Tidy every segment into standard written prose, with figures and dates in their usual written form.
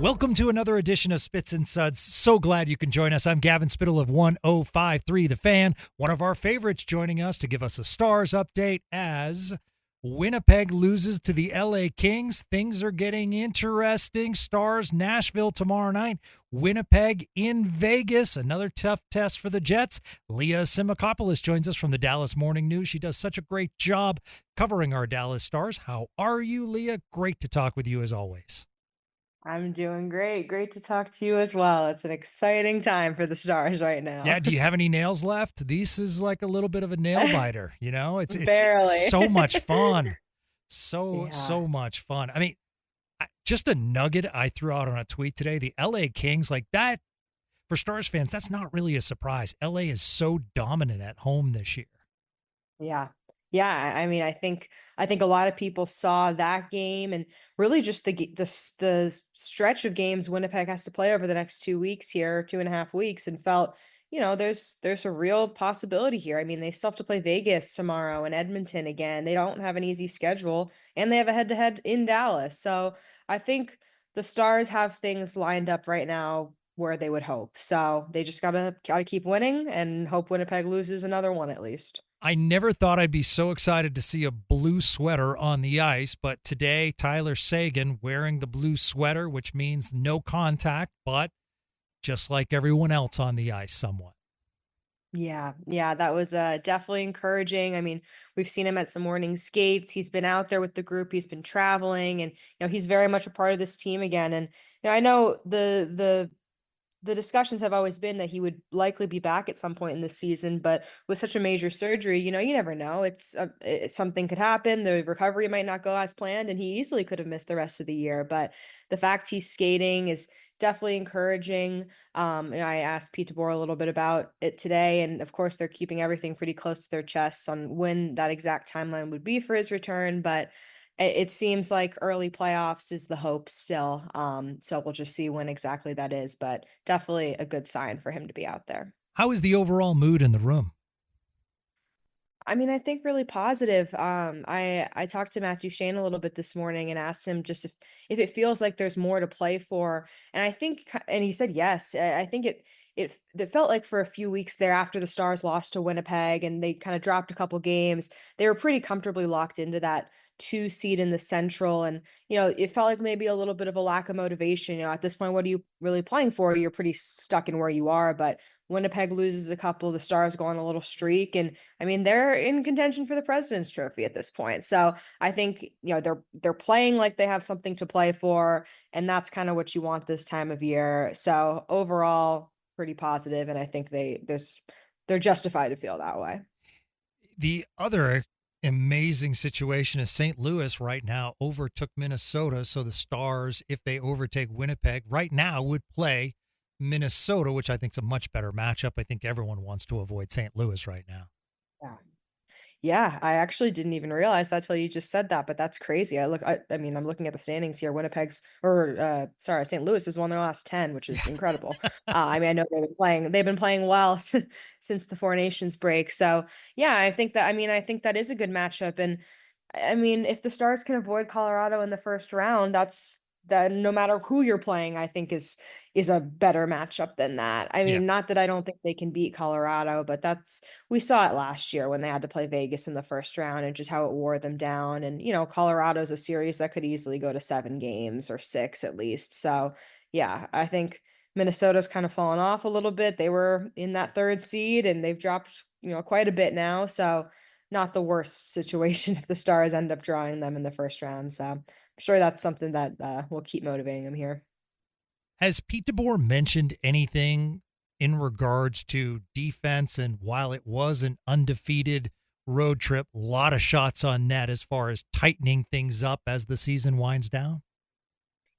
Welcome to another edition of Spits and Suds. So glad you can join us. I'm Gavin Spittle of 105.3 The Fan, one of our favorites, joining us to give us a Stars update as Winnipeg loses to the LA Kings. Things are getting interesting. Stars Nashville tomorrow night. Winnipeg in Vegas. Another tough test for the Jets. Lia Assimakopoulos joins us from the Dallas Morning News. She does such a great job covering our Dallas Stars. How are you, Lia? Great to talk with you as always. I'm doing great. Great to talk to you as well. It's an exciting time for the Stars right Yeah, now. do you have any nails left? This is like a little bit of a nail biter, you know? It's Barely. so much fun. So Yeah. much fun. I mean, just a nugget I threw out on a tweet today, the LA Kings, like that for Stars fans, that's not really a surprise. LA is so dominant at home this year. Yeah. Yeah, I mean, I think a lot of people saw that game and really just the stretch of games Winnipeg has to play over the next 2 weeks here, 2.5 weeks, and felt, there's a real possibility here. I mean, they still have to play Vegas tomorrow and Edmonton again. They don't have an easy schedule, and they have a head-to-head in Dallas. So I think the Stars have things lined up right now where they would hope. So they just gotta keep winning and hope Winnipeg loses another one at least. I never thought I'd be so excited to see a blue sweater on the ice, but today Tyler Seguin wearing the blue sweater, which means no contact, but just like everyone else on the ice somewhat. Yeah, yeah, that was definitely encouraging. I mean, we've seen him at some morning skates. He's been out there with the group. He's been traveling, and he's very much a part of this team again. And I know the discussions have always been that he would likely be back at some point in this season, but with such a major surgery, you never know. Something could happen. The recovery might not go as planned, and he easily could have missed the rest of the year. But the fact he's skating is definitely encouraging. And I asked Pete DeBoer a little bit about it today, and of course, they're keeping everything pretty close to their chests on when that exact timeline would be for his return. But it seems like early playoffs is the hope still. So we'll just see when exactly that is, but definitely a good sign for him to be out there. How is the overall mood in the room? I mean, I think really positive. I talked to Matt Duchene a little bit this morning and asked him just if it feels like there's more to play for, and and he said yes. I think it felt like for a few weeks there after the Stars lost to Winnipeg and they kind of dropped a couple games, they were pretty comfortably locked into that two seed in the Central, and it felt like maybe a little bit of a lack of motivation. At this point, what are you really playing for? You're pretty stuck in where you are, but Winnipeg loses a couple, the Stars go on a little streak, and I mean, they're in contention for the President's Trophy at this point. So I think, they're playing like they have something to play for, and that's kind of what you want this time of year. So overall, pretty positive, and I think they're justified to feel that way. The other amazing situation is St. Louis right now overtook Minnesota. So the Stars, if they overtake Winnipeg, right now would play Minnesota, which I think is a much better matchup. I think everyone wants to avoid St. Louis right now. Yeah. Yeah, I actually didn't even realize that till you just said that, but that's crazy. I mean, I'm looking at the standings here. Sorry, St. Louis has won their last 10, which is incredible. I mean, I know they've been playing well since the Four Nations break. So, yeah, I think that is a good matchup. And I mean, if the Stars can avoid Colorado in the first round, that no matter who you're playing, I think is a better matchup than that. I Yeah. mean, not that I don't think they can beat Colorado, but we saw it last year when they had to play Vegas in the first round and just how it wore them down. And Colorado's a series that could easily go to 7 games or six at least. So yeah, I think Minnesota's kind of fallen off a little bit. They were in that third seed and they've dropped, quite a bit now. So not the worst situation if the Stars end up drawing them in the first round. So I'm sure that's something that will keep motivating them here. Has Pete DeBoer mentioned anything in regards to defense? And while it was an undefeated road trip, a lot of shots on net as far as tightening things up as the season winds down.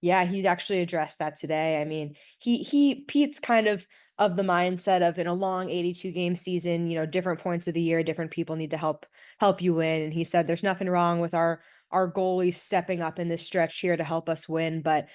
Yeah, he actually addressed that today. I mean, Pete's kind of the mindset of in a long 82 game season, different points of the year, different people need to help you win. And he said there's nothing wrong with our goalie stepping up in this stretch here to help us win. But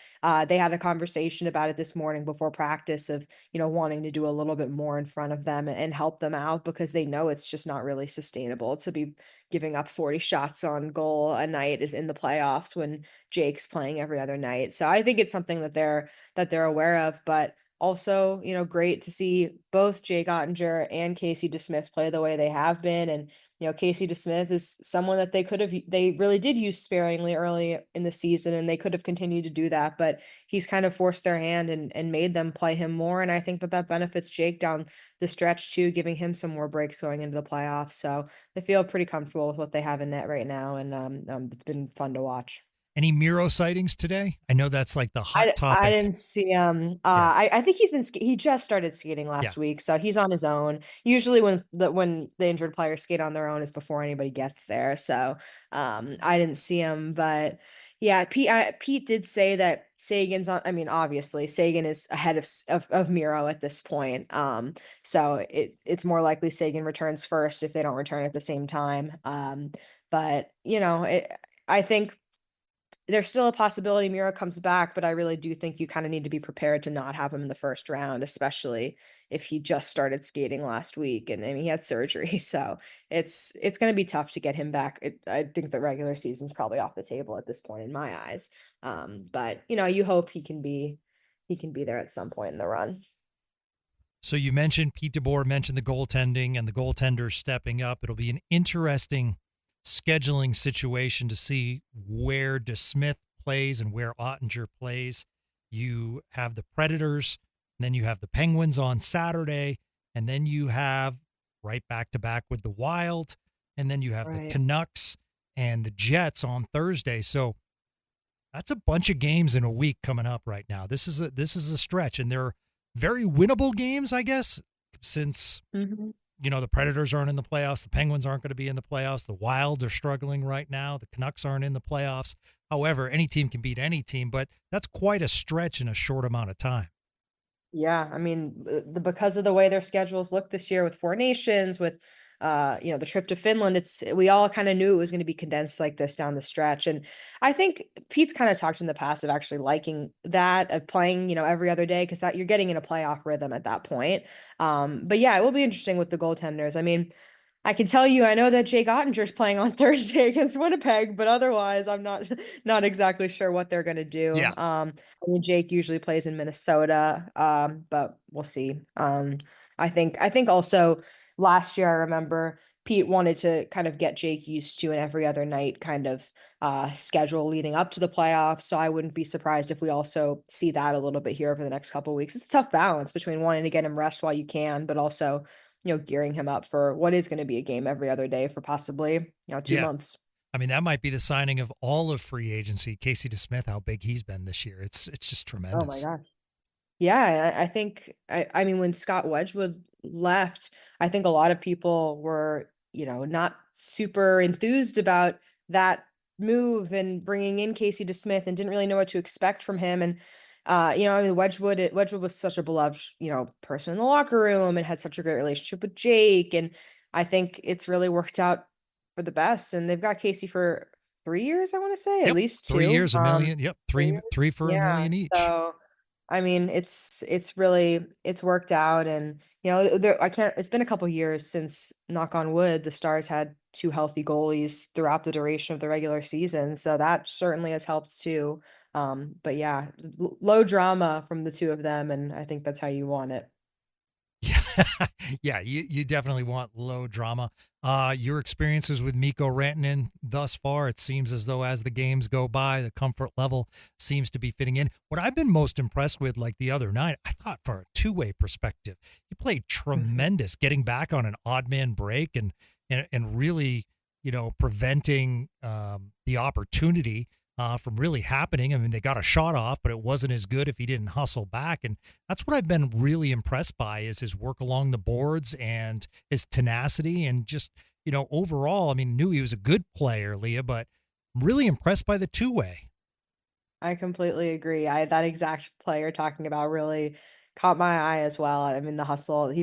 they had a conversation about it this morning before practice of, wanting to do a little bit more in front of them and help them out because they know it's just not really sustainable to be giving up 40 shots on goal a night is in the playoffs when Jake's playing every other night. So I think it's something that they're aware of, but also, great to see both Jake Oettinger and Casey DeSmith play the way they have been. And, Casey DeSmith is someone that they really did use sparingly early in the season, and they could have continued to do that, but he's kind of forced their hand and made them play him more. And I think that benefits Jake down the stretch too, giving him some more breaks going into the playoffs. So they feel pretty comfortable with what they have in net right now. And it's been fun to watch. Any Miro sightings today? I know that's like the hot I topic. didn't see him. Yeah. I think he just started skating Yeah. last week, so he's on his own. Usually when the injured players skate on their own is before anybody gets there. So I didn't see him, but yeah, Pete did say that Seguin's on. I mean, obviously Seguin is ahead of Miro at this point. So it's more likely Seguin returns first if they don't return at the same time. But I think there's still a possibility Miro comes back, but I really do think you kind of need to be prepared to not have him in the first round, especially if he just started skating last week. And I mean, he had surgery, so it's going to be tough to get him back. I think the regular season's probably off the table at this point in my eyes. But you hope he can be there at some point in the run. So you mentioned Pete DeBoer mentioned the goaltending and the goaltenders stepping up. It'll be an interesting scheduling situation to see where DeSmith plays and where Oettinger plays. You have the Predators, and then you have the Penguins on Saturday, and then you have right back to back with the Wild, and then you have the Right. Canucks and the Jets on Thursday. So that's a bunch of games in a week coming up right now. This is a stretch, and they're very winnable games, I guess, since Mhm. the Predators aren't in the playoffs. The Penguins aren't going to be in the playoffs. The Wild are struggling right now. The Canucks aren't in the playoffs. However, any team can beat any team, but that's quite a stretch in a short amount of time. Yeah, I mean, because of the way their schedules look this year with Four Nations, with the trip to Finland, we all kind of knew it was going to be condensed like this down the stretch. And I think Pete's kind of talked in the past of actually liking that of playing, every other day because that you're getting in a playoff rhythm at that point. But yeah, it will be interesting with the goaltenders. I mean, I can tell you, I know that Jake Ottinger's playing on Thursday against Winnipeg, but otherwise, I'm not exactly sure what they're gonna do. Yeah. I mean, Jake usually plays in Minnesota, but we'll see. I think also last year, I remember Pete wanted to kind of get Jake used to an every other night kind of schedule leading up to the playoffs. So I wouldn't be surprised if we also see that a little bit here over the next couple of weeks. It's a tough balance between wanting to get him rest while you can, but also gearing him up for what is going to be a game every other day for possibly, 2 Yeah. months. I mean, that might be the signing of all of free agency. Casey DeSmith, how big he's been this year. It's just Oh my tremendous. gosh. Yeah, I think I mean when Scott Wedgwood left, I think a lot of people were, not super enthused about that move and bringing in Casey DeSmith and didn't really know what to expect from him. And I mean Wedgwood was such a beloved, person in the locker room and had such a great relationship with Jake. And I think it's really worked out for the best. And they've got Casey for 3 years, I want to say, at Yep. least 3 years, two. a million. Yep. 3 Three years. three for a Yeah. million each. So I mean, it's really it's worked out. And I can't it's been a couple years since, knock on wood, the Stars had two healthy goalies throughout the duration of the regular season, so that certainly has helped too. But yeah, low drama from the two of them, and I think that's how you want it. Yeah, yeah, you definitely want low drama. Your experiences with Mikko Rantanen thus far, it seems as though as the games go by, the comfort level seems to be fitting in. What I've been most impressed with, like the other night, I thought for a two-way perspective, he played Mhm. tremendous, getting back on an odd man break and really, preventing the opportunity from really happening. I mean, they got a shot off, but it wasn't as good if he didn't hustle back. And that's what I've been really impressed by is his work along the boards and his tenacity and just, overall, I mean, knew he was a good player, Leah, but I'm really impressed by the two-way. I completely agree. That exact play you're talking about really caught my eye as well. I mean, the hustle.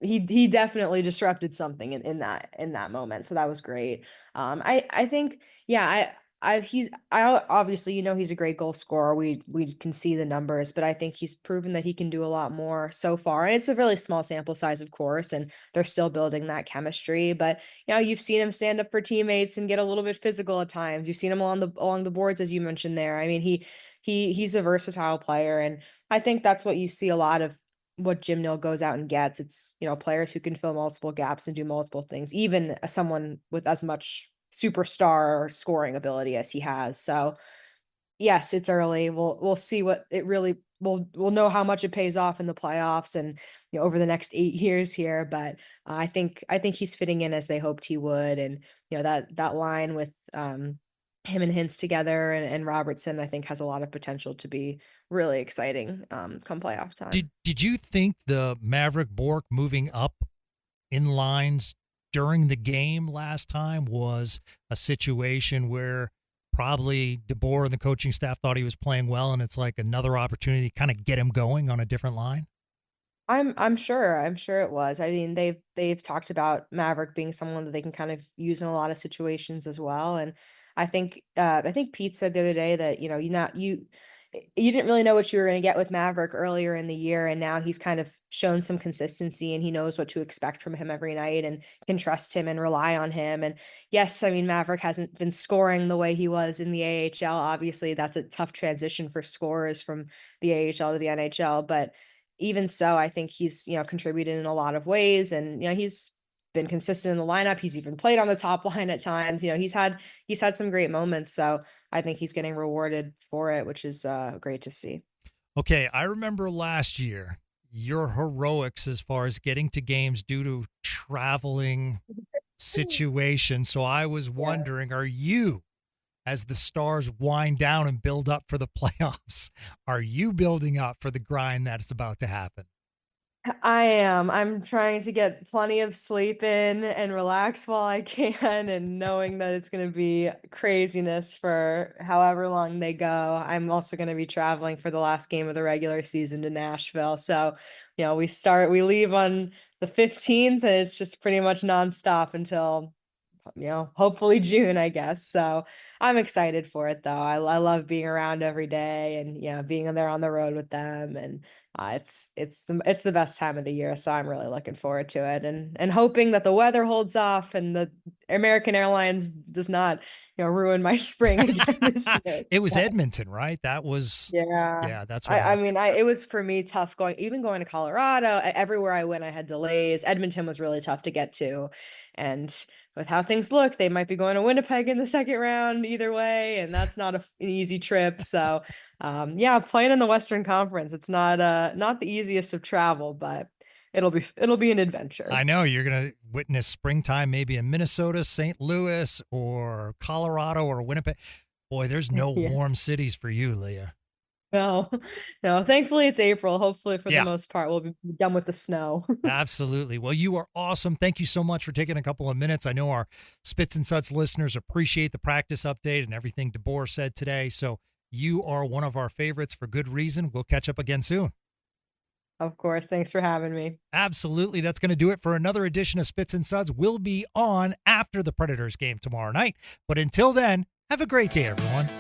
he definitely disrupted something in that moment. So that was great. I think, yeah, obviously, he's a great goal scorer. We can see the numbers, but I think he's proven that he can do a lot more so far. And it's a really small sample size, of course, and they're still building that chemistry. But you've seen him stand up for teammates and get a little bit physical at times. You've seen him along the boards, as you mentioned there. I mean, he's a versatile player, and I think that's what you see a lot of what Jim Nill goes out and gets. It's, players who can fill multiple gaps and do multiple things, even as someone with as much superstar scoring ability as he has. So yes, it's early. We'll see what it really we'll know how much it pays off in the playoffs and over the next 8 years here. But I think he's fitting in as they hoped he would, and that line with him and Hintz together and Robertson, I think has a lot of potential to be really exciting come playoff time. Did you think the Maverick Bork moving up in lines during the game last time was a situation where probably DeBoer and the coaching staff thought he was playing well, and it's like another opportunity to kind of get him going on a different line? I'm sure. I'm sure it was. I mean, they've talked about Maverick being someone that they can kind of use in a lot of situations as well. And I think Pete said the other day that, you didn't really know what you were going to get with Maverick earlier in the year, and now he's kind of shown some consistency and he knows what to expect from him every night and can trust him and rely on him. And yes, I mean, Maverick hasn't been scoring the way he was in the AHL. Obviously, that's a tough transition for scorers from the AHL to the NHL, but even so, I think he's, contributed in a lot of ways, and, he's been consistent in the lineup. He's even played on the top line at times. He's had some great moments. So I think he's getting rewarded for it, which is great to see. Okay, I remember last year your heroics as far as getting to games due to traveling situations. So I was Yeah. wondering, are you, as the Stars wind down and build up for the playoffs, are you building up for the grind that is about to happen? I am. I'm trying to get plenty of sleep in and relax while I can, and knowing that it's going to be craziness for however long they go. I'm also going to be traveling for the last game of the regular season to Nashville. So, we leave on the 15th, and it's just pretty much nonstop until hopefully June, I guess. So I'm excited for it though. I love being around every day and being there on the road with them, and it's the best time of the year. So I'm really looking forward to it, and hoping that the weather holds off and the American Airlines does not ruin my spring again this year. It was Edmonton, right? That was, Yeah. yeah, that's what I happened. mean, it was for me tough going to Colorado. Everywhere I went, I had delays. Edmonton was really tough to get to. And with how things look, they might be going to Winnipeg in the second round either way. And that's not an easy trip. So, yeah, playing in the Western Conference, it's not the easiest of travel, but it'll be an adventure. I know you're going to witness springtime maybe in Minnesota, St. Louis, or Colorado, or Winnipeg. Boy, there's no Yeah. warm cities for you, Leah. No, no, thankfully it's April. Hopefully for the Yeah, most part, we'll be done with the snow. absolutely. Well, you are awesome. Thank you so much for taking a couple of minutes. I know our Spits and Suds listeners appreciate the practice update and everything DeBoer said today. So you are one of our favorites for good reason. We'll catch up again soon. Of course. Thanks for having me. Absolutely. That's going to do it for another edition of Spits and Suds. We'll be on after the Predators game tomorrow night. But until then, have a great day, everyone.